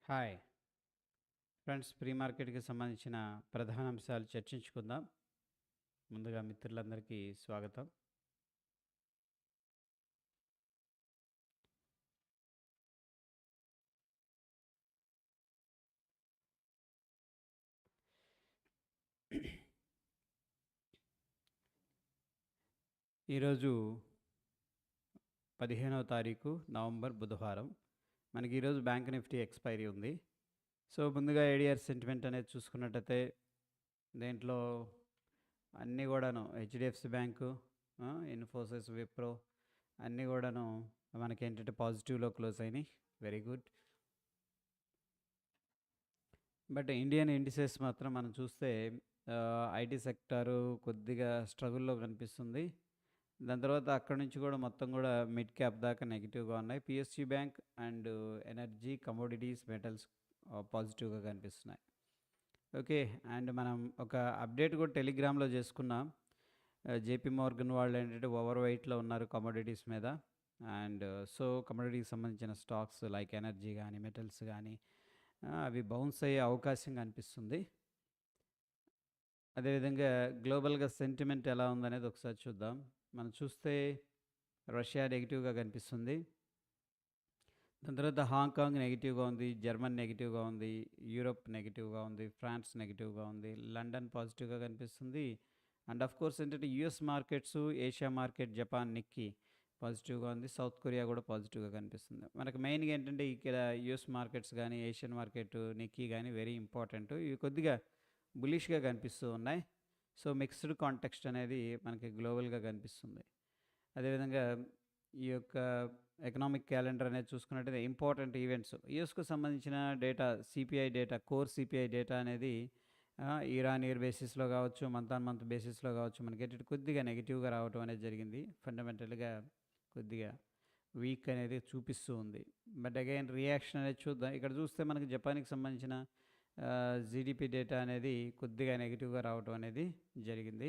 Hi friends, pre మార్కెట్కి సంబంధించిన ప్రధాన అంశాలు చర్చించుకుందాం. ముందుగా మిత్రులందరికీ స్వాగతం. ఈరోజు 15వ తారీఖు నవంబర్ బుధవారం. మనకి ఈరోజు బ్యాంక్ నిఫ్టీ ఎక్స్పైరీ ఉంది. సో ముందుగా ఏడిఆర్ సెంటిమెంట్ అనేది చూసుకున్నట్టయితే దేంట్లో అన్నీ కూడాను హెచ్డిఎఫ్సి బ్యాంకు, ఇన్ఫోసిస్, విప్రో అన్నీ కూడాను మనకి ఏంటంటే పాజిటివ్లో క్లోజ్ అయినాయి. Very good. But Indian indices మాత్రం మనం చూస్తే ఐటీ సెక్టారు కొద్దిగా స్ట్రగుల్లో కనిపిస్తుంది. దాని తర్వాత అక్కడ నుంచి కూడా మొత్తం కూడా మిడ్ క్యాప్ దాకా నెగిటివ్గా ఉన్నాయి. PSU bank and energy, commodities, metals పాజిటివ్గా కనిపిస్తున్నాయి. ఓకే, అండ్ మనం ఒక అప్డేట్ కూడా టెలిగ్రామ్లో చేసుకున్నాం. జేపీ మోర్గన్ వాళ్ళు ఏంటంటే ఓవర్ వెయిట్లో ఉన్నారు కమోడిటీస్ మీద. అండ్ సో కమోడిటీకి సంబంధించిన స్టాక్స్ లైక్ ఎనర్జీ కానీ మెటల్స్ కానీ అవి బౌన్స్ అయ్యే అవకాశం కనిపిస్తుంది. అదేవిధంగా గ్లోబల్గా సెంటిమెంట్ ఎలా ఉందనేది ఒకసారి చూద్దాం. మనం చూస్తే రష్యా నెగిటివ్గా కనిపిస్తుంది. దాని తర్వాత హాంకాంగ్ నెగిటివ్గా ఉంది, జర్మన్ నెగిటివ్గా ఉంది, యూరోప్ నెగిటివ్గా ఉంది, ఫ్రాన్స్ నెగిటివ్గా ఉంది, లండన్ పాజిటివ్గా కనిపిస్తుంది. అండ్ ఆఫ్ కోర్స్ ఏంటంటే US markets, Asia market, Japan Nikki పాజిటివ్గా ఉంది, సౌత్ కొరియా కూడా పాజిటివ్గా కనిపిస్తుంది. మనకు మెయిన్గా ఏంటంటే ఇక్కడ యుఎస్ మార్కెట్స్ కానీ ఏషియన్ మార్కెట్ నిక్కీ కానీ వెరీ ఇంపార్టెంట్. ఇవి కొద్దిగా బులిష్గా కనిపిస్తూ ఉన్నాయి. సో మిక్స్డ్ కాంటెక్స్ట్ అనేది మనకి గ్లోబల్గా కనిపిస్తుంది. అదేవిధంగా ఈ యొక్క ఎకనామిక్ క్యాలెండర్ అనేది చూసుకున్నట్టయితే ఇంపార్టెంట్ ఈవెంట్స్ యుఎస్కు సంబంధించిన data, CPI data, core CPI data అనేది ఇరాన్ ఇయర్ బేసిస్లో కావచ్చు, మంత్ ఆన్ మంత్ బేసిస్లో కావచ్చు, మనకి కొద్దిగా నెగిటివ్గా రావడం అనేది జరిగింది. ఫండమెంటల్గా కొద్దిగా వీక్ అనేది చూపిస్తూ ఉంది. బట్ అగైన్ రియాక్షన్ అనేది చూద్దాం. ఇక్కడ చూస్తే మనకి జపాన్కి సంబంధించిన జీడిపి డేటా అనేది కొద్దిగా నెగిటివ్గా రావడం అనేది జరిగింది.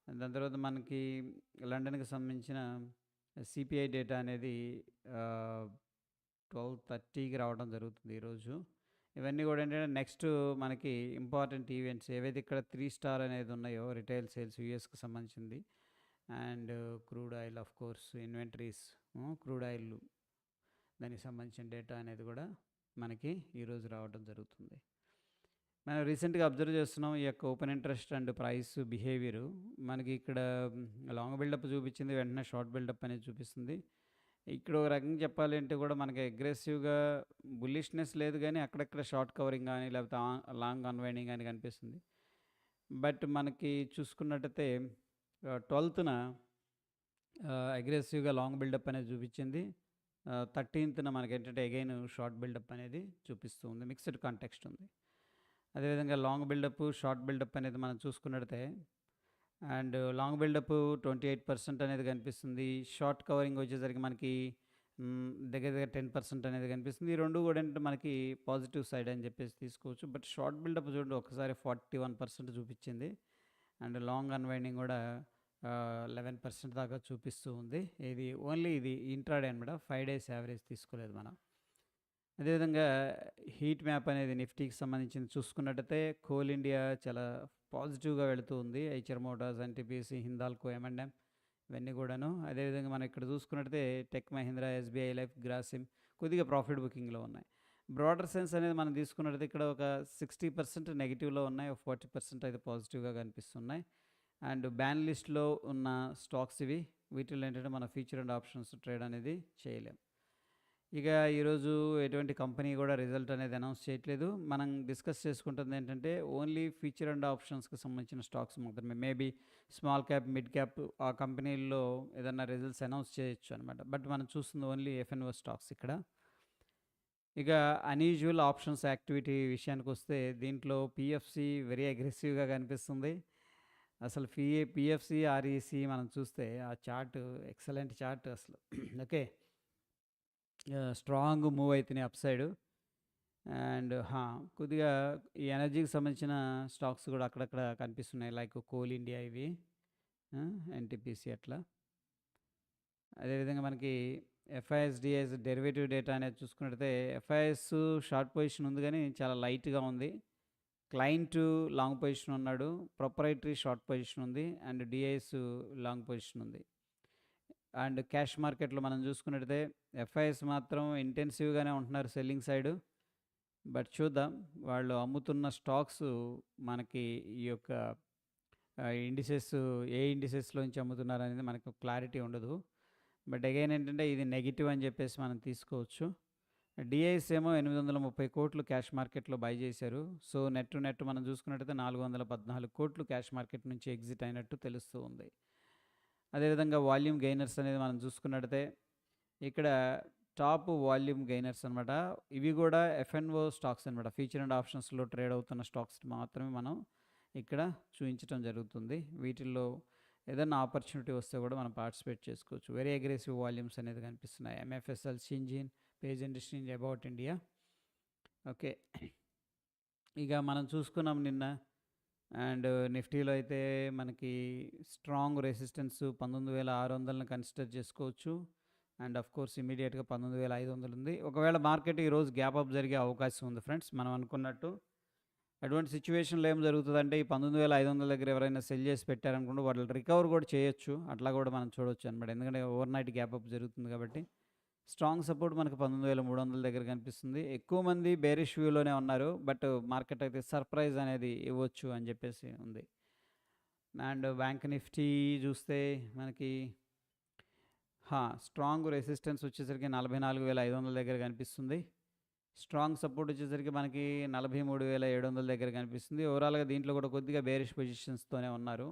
దాని తర్వాత మనకి లండన్కి సంబంధించిన సిపిఐ డేటా అనేది 12:30కి రావడం జరుగుతుంది ఈరోజు. ఇవన్నీ కూడా ఏంటంటే నెక్స్ట్ మనకి ఇంపార్టెంట్ ఈవెంట్స్ ఏవైతే ఇక్కడ 3 స్టార్ అనేది ఉన్నాయో రిటైల్ సేల్స్ యూఎస్కి సంబంధించింది, and crude oil, of course inventories, crude oil దానికి సంబంధించిన డేటా అనేది కూడా మనకి ఈరోజు రావడం జరుగుతుంది. మనం రీసెంట్గా అబ్జర్వ్ చేస్తున్నాం ఈ యొక్క open interest and price behaviour. మనకి ఇక్కడ లాంగ్ బిల్డప్ చూపించింది, వెంటనే షార్ట్ బిల్డప్ అనేది చూపిస్తుంది. ఇక్కడ ఒక రకంగా చెప్పాలి అంటే కూడా మనకి అగ్రెసివ్గా బుల్లిష్నెస్ లేదు, కానీ అక్కడక్కడ షార్ట్ కవరింగ్ కానీ లేకపోతే లాంగ్ అన్వైండింగ్ కానీ కనిపిస్తుంది. బట్ మనకి చూసుకున్నట్టయితే 12న అగ్రెసివ్గా లాంగ్ బిల్డప్ అనేది చూపించింది. 13న మనకి ఏంటంటే అగైన్ షార్ట్ బిల్డప్ అనేది చూపిస్తూ ఉంది. మిక్స్డ్ కాంటెక్స్ట్ ఉంది. అదేవిధంగా లాంగ్ బిల్డప్, షార్ట్ బిల్డప్ అనేది మనం చూసుకున్నట్టయితే అండ్ లాంగ్ బిల్డప్ 28% అనేది కనిపిస్తుంది. షార్ట్ కవరింగ్ వచ్చేసరికి మనకి దగ్గర దగ్గర 10% అనేది కనిపిస్తుంది. ఈ రెండు కూడా ఏంటంటే మనకి పాజిటివ్ సైడ్ అని చెప్పేసి తీసుకోవచ్చు. బట్ షార్ట్ బిల్డప్ చూడండి ఒకసారి 41% చూపించింది. అండ్ లాంగ్ అన్వైండింగ్ కూడా 11% దాకా చూపిస్తూ ఉంది. ఇది ఓన్లీ ఇది ఇంట్రాడే అనమాట, 5 days యావరేజ్ తీసుకోలేదు మనం. అదేవిధంగా హీట్ మ్యాప్ అనేది నిఫ్టీకి సంబంధించింది చూసుకున్నట్టయితే కోల్ ఇండియా చాలా పాజిటివ్గా వెళుతూ ఉంది. HR Motors, NTPC, Hindalco, M&M ఇవన్నీ కూడాను. అదేవిధంగా మనం ఇక్కడ చూసుకున్నట్టయితే tech Mahindra, SBI life, Grasim కొద్దిగా ప్రాఫిట్ బుకింగ్లో ఉన్నాయి. బ్రాడర్ సెన్స్ అనేది మనం తీసుకున్నట్టయితే ఇక్కడ ఒక 60% నెగిటివ్లో ఉన్నాయి, ఒక 40% అయితే పాజిటివ్గా కనిపిస్తున్నాయి. అండ్ బ్యాన్ లిస్ట్లో ఉన్న స్టాక్స్ ఇవి. వీటిలో ఏంటంటే మన ఫ్యూచర్ అండ్ ఆప్షన్స్ ట్రేడ్ అనేది చేయలేం. ఇక ఈరోజు ఎటువంటి కంపెనీ కూడా రిజల్ట్ అనేది అనౌన్స్ చేయట్లేదు. మనం డిస్కస్ చేసుకుంటుంది ఏంటంటే ఓన్లీ ఫ్యూచర్ అండ్ ఆప్షన్స్కి సంబంధించిన స్టాక్స్ మాత్రమే. Maybe small cap, mid cap ఆ కంపెనీల్లో ఏదన్నా రిజల్ట్స్ అనౌన్స్ చేయొచ్చు అనమాట. బట్ మనం చూస్తుంది ఓన్లీ ఎఫ్ఎన్ఓ స్టాక్స్ ఇక్కడ. ఇక అన్యూజువల్ ఆప్షన్స్ యాక్టివిటీ విషయానికి వస్తే దీంట్లో పిఎఫ్సి వెరీ అగ్రెసివ్గా కనిపిస్తుంది. అసలు పిఎఫ్సి, ఆర్ఈసి మనం చూస్తే ఆ చార్ట్ ఎక్సలెంట్ చార్ట్ అసలు. ఓకే, స్ట్రాంగ్ మూవ్ అవుతున్నాయి అప్ సైడ్. అండ్ కొద్దిగా ఈ ఎనర్జీకి సంబంధించిన స్టాక్స్ కూడా అక్కడక్కడ కనిపిస్తున్నాయి, లైక్ కోల్ ఇండియా, ఇవి ఎన్టీపీసీ అట్లా. అదేవిధంగా మనకి ఎఫ్ఐఎస్ డిఐఎస్ డెరివేటివ్ డేటా అనేది చూసుకున్నట్టయితే ఎఫ్ఐఎస్ షార్ట్ పొజిషన్ ఉంది కానీ చాలా లైట్గా ఉంది. క్లయింట్ లాంగ్ పొజిషన్ ఉన్నాడు, ప్రొపరైటరీ షార్ట్ పొజిషన్ ఉంది, అండ్ డిఐఎస్ లాంగ్ పొజిషన్ ఉంది. అండ్ క్యాష్ మార్కెట్లో మనం చూసుకున్నట్టయితే ఎఫ్ఐఎస్ మాత్రం ఇంటెన్సివ్గానే ఉంటున్నారు సెల్లింగ్ సైడ్. బట్ చూద్దాం వాళ్ళు అమ్ముతున్న స్టాక్స్ మనకి ఈ యొక్క ఇండిసెస్ ఏ ఇండిసెస్లోంచి అమ్ముతున్నారు అనేది మనకు క్లారిటీ ఉండదు. బట్ అగైన్ ఏంటంటే ఇది నెగిటివ్ అని చెప్పేసి మనం తీసుకోవచ్చు. డిఐఎస్ ఏమో 830 కోట్లు క్యాష్ మార్కెట్లో బై చేశారు. సో నెట్ మనం చూసుకున్నట్టయితే 414 కోట్లు క్యాష్ మార్కెట్ నుంచి ఎగ్జిట్ అయినట్టు తెలుస్తూ ఉంది. అదేవిధంగా వాల్యూమ్ గెయినర్స్ అనేది మనం చూసుకున్నట్టయితే ఇక్కడ టాప్ వాల్యూమ్ గెయినర్స్ అనమాట. ఇవి కూడా ఎఫ్ఎన్ఓ స్టాక్స్ అనమాట. ఫ్యూచర్ అండ్ ఆప్షన్స్లో ట్రేడ్ అవుతున్న స్టాక్స్ మాత్రమే మనం ఇక్కడ చూపించడం జరుగుతుంది. వీటిల్లో ఏదైనా ఆపర్చునిటీ వస్తే కూడా మనం పార్టిసిపేట్ చేసుకోవచ్చు. వెరీ అగ్రెసివ్ వాల్యూమ్స్ అనేది కనిపిస్తున్నాయి. ఎంఎఫ్ఎస్ఎల్, షింజిన్, page industry, about India. Okay, ఇక మనం చూసుకున్నాం నిన్న. అండ్ నిఫ్టీలో అయితే మనకి స్ట్రాంగ్ రెసిస్టెన్స్ 19,600ని కన్సిడర్ చేసుకోవచ్చు. అండ్ ఆఫ్ కోర్స్ ఇమీడియట్గా 19,500 ఉంది. ఒకవేళ మార్కెట్ ఈరోజు గ్యాప్ అప్ జరిగే అవకాశం ఉంది ఫ్రెండ్స్. మనం అనుకున్నట్టు అటువంటి సిచ్యువేషన్లో ఏం జరుగుతుందంటే ఈ 19,500 దగ్గర ఎవరైనా సెల్ చేసి పెట్టారనుకుంటే వాళ్ళు రికవర్ కూడా చేయొచ్చు. అట్లా కూడా మనం చూడవచ్చు అనమాట. ఎందుకంటే ఓవర్ నైట్ గ్యాప్ అప్ జరుగుతుంది కాబట్టి స్ట్రాంగ్ సపోర్ట్ మనకు 19,300 దగ్గర కనిపిస్తుంది. ఎక్కువ మంది బేరిష్ వ్యూలోనే ఉన్నారు. బట్ మార్కెట్ అయితే సర్ప్రైజ్ అనేది ఇవ్వచ్చు అని చెప్పేసి ఉంది. అండ్ బ్యాంక్ నిఫ్టీ చూస్తే మనకి స్ట్రాంగ్ రెసిస్టెన్స్ వచ్చేసరికి 44,500 దగ్గర కనిపిస్తుంది. స్ట్రాంగ్ సపోర్ట్ వచ్చేసరికి మనకి 43,700 దగ్గర కనిపిస్తుంది. ఓవరాల్గా దీంట్లో కూడా కొద్దిగా బేరిష్ పొజిషన్స్తోనే ఉన్నారు.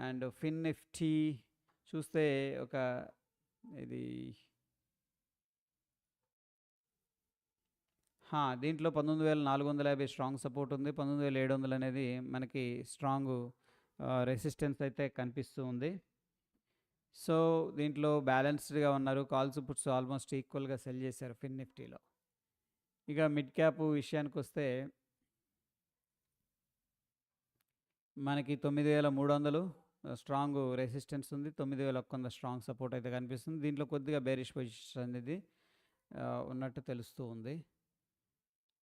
అండ్ ఫిన్ నిఫ్టీ చూస్తే ఒక ఇది దీంట్లో 19,450 స్ట్రాంగ్ సపోర్ట్ ఉంది. 19,700 అనేది మనకి స్ట్రాంగ్ రెసిస్టెన్స్ అయితే కనిపిస్తూ ఉంది. సో దీంట్లో బ్యాలెన్స్డ్గా ఉన్నారు. కాల్స్ పుట్స్ ఆల్మోస్ట్ ఈక్వల్గా సెల్ చేశారు ఫిన్ నిఫ్టీలో. ఇక మిడ్ క్యాప్ విషయానికి వస్తే మనకి 9,300 స్ట్రాంగ్ రెసిస్టెన్స్ ఉంది. 9,100 స్ట్రాంగ్ సపోర్ట్ అయితే కనిపిస్తుంది. దీంట్లో కొద్దిగా బేరిష్ పొజిషన్ అనేది ఉన్నట్టు తెలుస్తూ ఉంది.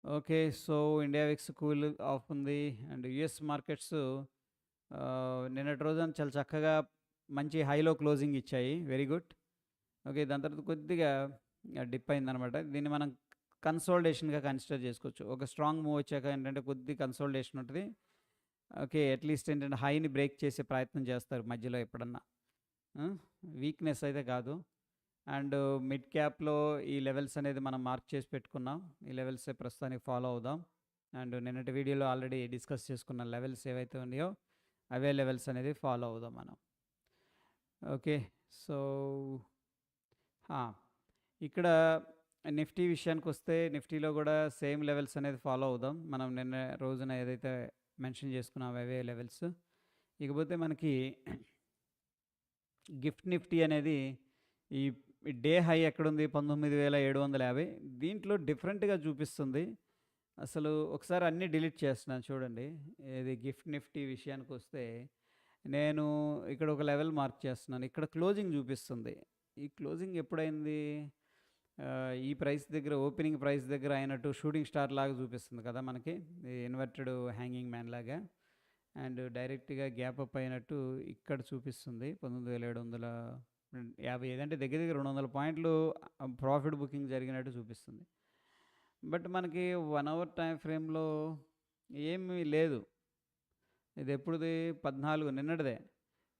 Okay, so India VIX cool of ఉంది. అండ్ యుఎస్ మార్కెట్స్ నిన్నటి రోజున చాలా చక్కగా మంచి హైలో క్లోజింగ్ ఇచ్చాయి. Very good. ఓకే, దాని తర్వాత కొద్దిగా డిప్ అయిందనమాట. దీన్ని మనం కన్సోల్టేషన్గా కన్సిడర్ చేసుకోవచ్చు. ఒక స్ట్రాంగ్ మూవ్ వచ్చాక ఏంటంటే కొద్ది కన్సోల్టేషన్ ఉంటుంది. ఓకే, అట్లీస్ట్ ఏంటంటే హైని బ్రేక్ చేసే ప్రయత్నం చేస్తారు మధ్యలో ఎప్పుడన్నా. వీక్నెస్ అయితే కాదు. అండ్ మిడ్ క్యాప్లో ఈ లెవెల్స్ అనేది మనం మార్క్ చేసి పెట్టుకున్నాం. ఈ లెవెల్స్ ప్రస్తుతానికి ఫాలో అవుదాం. అండ్ నిన్నటి వీడియోలో ఆల్రెడీ డిస్కస్ చేసుకున్న లెవెల్స్ ఏవైతే ఉన్నాయో అవే లెవెల్స్ అనేది ఫాలో అవుదాం మనం. ఓకే, సో ఇక్కడ నిఫ్టీ విషయానికి వస్తే నిఫ్టీలో కూడా సేమ్ లెవెల్స్ అనేది ఫాలో అవుదాం. మనం నిన్న రోజున ఏదైతే మెన్షన్ చేసుకున్నాం అవే లెవెల్స్. ఇకపోతే మనకి గిఫ్ట్ నిఫ్టీ అనేది ఈ డే హై ఎక్కడుంది 19,750. దీంట్లో డిఫరెంట్గా చూపిస్తుంది. అసలు ఒకసారి అన్నీ డిలీట్ చేస్తున్నాను చూడండి. ఇది గిఫ్ట్ నిఫ్టీ విషయానికి వస్తే నేను ఇక్కడ ఒక లెవెల్ మార్క్ చేస్తున్నాను. ఇక్కడ క్లోజింగ్ చూపిస్తుంది. ఈ క్లోజింగ్ ఎప్పుడైంది? ఈ ప్రైస్ దగ్గర ఓపెనింగ్ ప్రైస్ దగ్గర అయినట్టు షూటింగ్ స్టార్ లాగా చూపిస్తుంది కదా మనకి, ఇన్వర్టెడ్ హ్యాంగింగ్ మ్యాన్ లాగా. అండ్ డైరెక్ట్గా గ్యాప్ అప్ అయినట్టు ఇక్కడ చూపిస్తుంది 19,750. అంటే దగ్గర 200 పాయింట్లు ప్రాఫిట్ బుకింగ్ జరిగినట్టు చూపిస్తుంది. బట్ మనకి 1 అవర్ టైం ఫ్రేమ్లో ఏమీ లేదు. ఇది ఎప్పుడుది? 14 నిన్నటిదే.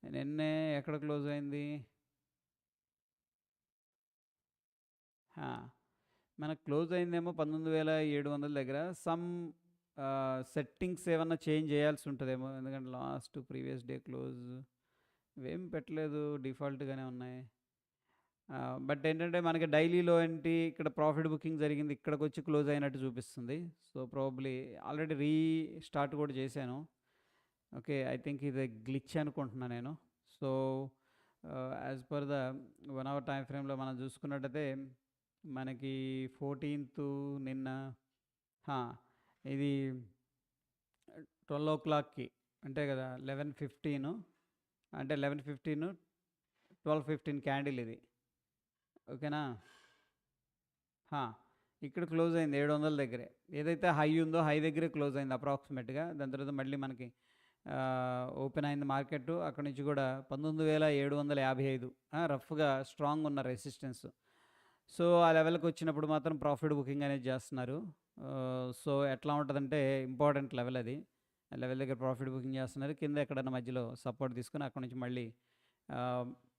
నిన్నే ఎక్కడ క్లోజ్ అయింది? మనకు క్లోజ్ అయిందేమో 19,700 దగ్గర. సమ్ సెట్టింగ్స్ ఏమన్నా చేంజ్ చేయాల్సి ఉంటుందేమో. ఎందుకంటే లాస్ట్ ప్రీవియస్ డే క్లోజ్ ఇవేం పెట్టలేదు, డిఫాల్ట్గానే ఉన్నాయి. బట్ ఏంటంటే మనకి డైలీలో ఏంటి ఇక్కడ ప్రాఫిట్ బుకింగ్ జరిగింది, ఇక్కడికి వచ్చి క్లోజ్ అయినట్టు చూపిస్తుంది. సో ప్రాబబ్లీ ఆల్రెడీ రీస్టార్ట్ కూడా చేశాను. ఓకే, ఐ థింక్ ఇది గ్లిచ్ అనుకుంటున్నా నేను. So as per the 1 hour time ఫ్రేమ్లో మనం చూసుకున్నట్టయితే మనకి 14th నిన్న ఇది 12 o'clockకి అంటే కదా 11:15, అంటే 11:15 12:15 క్యాండిల్ ఇది. ఓకేనా. ఇక్కడ క్లోజ్ అయింది 700 దగ్గరే. ఏదైతే హై ఉందో హై దగ్గరే క్లోజ్ అయింది అప్రాక్సిమేట్గా. దాని తర్వాత మళ్ళీ మనకి ఓపెన్ అయింది మార్కెట్. అక్కడ నుంచి కూడా 19,755 రఫ్గా స్ట్రాంగ్ ఉన్న రెసిస్టెన్స్. సో ఆ లెవెల్కి వచ్చినప్పుడు మాత్రం ప్రాఫిట్ బుకింగ్ అనేది చేస్తున్నారు. సో ఎట్లా ఉంటుందంటే ఇంపార్టెంట్ లెవెల్ అది. ఆ లెవెల్ దగ్గర ప్రాఫిట్ బుకింగ్ చేస్తున్నారు. కింద ఎక్కడన్నా మధ్యలో సపోర్ట్ తీసుకుని అక్కడ నుంచి మళ్ళీ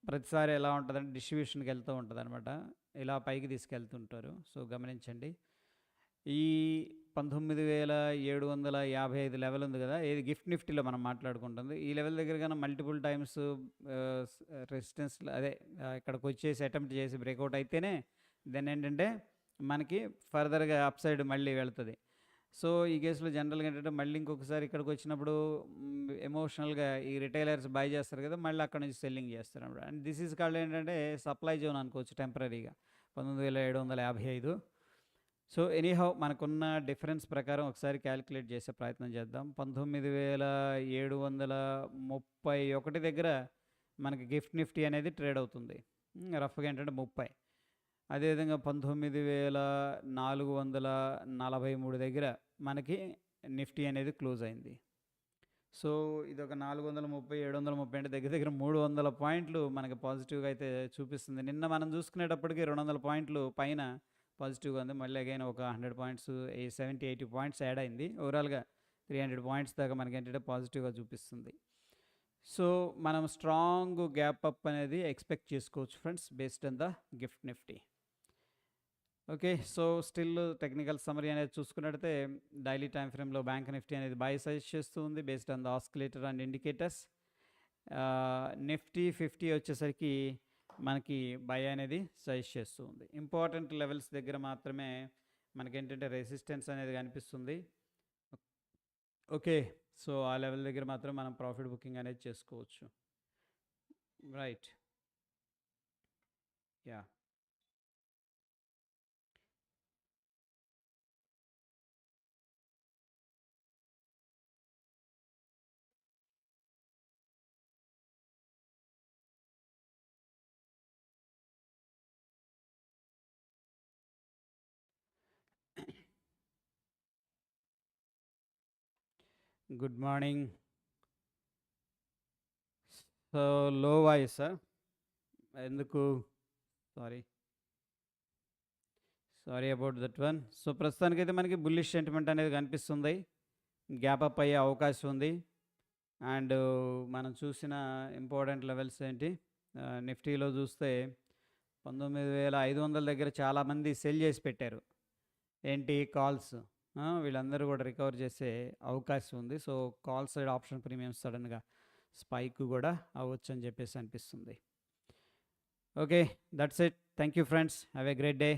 ప్రతిసారి ఎలా ఉంటుందంటే డిస్ట్రిబ్యూషన్కి వెళ్తూ ఉంటుంది అనమాట. ఇలా పైకి తీసుకెళ్తుంటారు. సో గమనించండి. ఈ 19,755 లెవెల్ ఉంది కదా, ఏది గిఫ్ట్ నిఫ్టీలో మనం మాట్లాడుకుంటుంది. ఈ లెవెల్ దగ్గర కన్నా మల్టిపుల్ టైమ్స్ రెసిస్టెన్స్ అదే ఇక్కడికి వచ్చేసి అటెంప్ట్ చేసి బ్రేక్అవుట్ అయితేనే దెన్ ఏంటంటే మనకి ఫర్దర్గా అప్ సైడ్ మళ్ళీ వెళ్తుంది. సో ఈ కేసులో జనరల్గా ఏంటంటే మళ్ళీ ఇంకొకసారి ఇక్కడికి వచ్చినప్పుడు ఎమోషనల్గా ఈ రిటైలర్స్ బై చేస్తారు కదా, మళ్ళీ అక్కడ నుంచి సెల్లింగ్ చేస్తారు అనమాట. అండ్ దిస్ ఈజ్ కాల్డ్ ఏంటంటే సప్లై జోన్ అనుకోవచ్చు టెంపరీగా 19,755. సో ఎనీహౌ మనకున్న డిఫరెన్స్ ప్రకారం ఒకసారి క్యాలిక్యులేట్ చేసే ప్రయత్నం చేద్దాం. 19,731 దగ్గర మనకి గిఫ్ట్ నిఫ్టీ అనేది ట్రేడ్ అవుతుంది. రఫ్గా ఏంటంటే 30. అదేవిధంగా 19,443 దగ్గర మనకి నిఫ్టీ అనేది క్లోజ్ అయింది. సో ఇది ఒక 430, 730 అంటే దగ్గర దగ్గర 300 పాయింట్లు మనకి పాజిటివ్గా అయితే చూపిస్తుంది. నిన్న మనం చూసుకునేటప్పటికి 200 పాయింట్లు పైన పాజిటివ్గా ఉంది. మళ్ళీ అగైన్ ఒక 100 పాయింట్స్ 70-80 పాయింట్స్ యాడ్ అయింది. ఓవరాల్గా 300 పాయింట్స్ దాకా మనకి ఏంటంటే పాజిటివ్గా చూపిస్తుంది. సో మనం స్ట్రాంగ్ గ్యాప్ అప్ అనేది ఎక్స్పెక్ట్ చేసుకోవచ్చు friends, based on the gift Nifty. Okay. So still technical summary అనేది చూసుకున్నట్టయితే డైలీ టైం ఫ్రేమ్లో బ్యాంక్ నిఫ్టీ అనేది బై సజెస్ట్ చేస్తూ ఉంది based on the oscillator and indicators. Nifty 50 వచ్చేసరికి మనకి బై అనేది సజెస్ట్ చేస్తూ ఉంది. ఇంపార్టెంట్ లెవెల్స్ దగ్గర మాత్రమే మనకేంటంటే రెసిస్టెన్స్ అనేది కనిపిస్తుంది. ఓకే. సో ఆ లెవెల్ దగ్గర మాత్రం మనం ప్రాఫిట్ బుకింగ్ అనేది చేసుకోవచ్చు. Right. Yeah. Good morning. So లో వాయిస్ ఎందుకు? Sorry about that one. So ప్రస్తుతానికైతే మనకి బుల్లిష్ సెంటిమెంట్ అనేది కనిపిస్తుంది. గ్యాప్ అప్ అయ్యే అవకాశం ఉంది. అండ్ మనం చూసిన ఇంపార్టెంట్ లెవెల్స్ ఏంటి, నిఫ్టీలో చూస్తే 19,500 దగ్గర చాలామంది సెల్ చేసి పెట్టారు. ఏంటి కాల్స్, వీళ్ళందరూ కూడా రికవర్ చేసే అవకాశం ఉంది. So call side option premium సడన్గా స్పైక్ కూడా అవ్వచ్చు అని చెప్పేసి అనిపిస్తుంది. Okay, that's it. Thank you friends. Have a great day.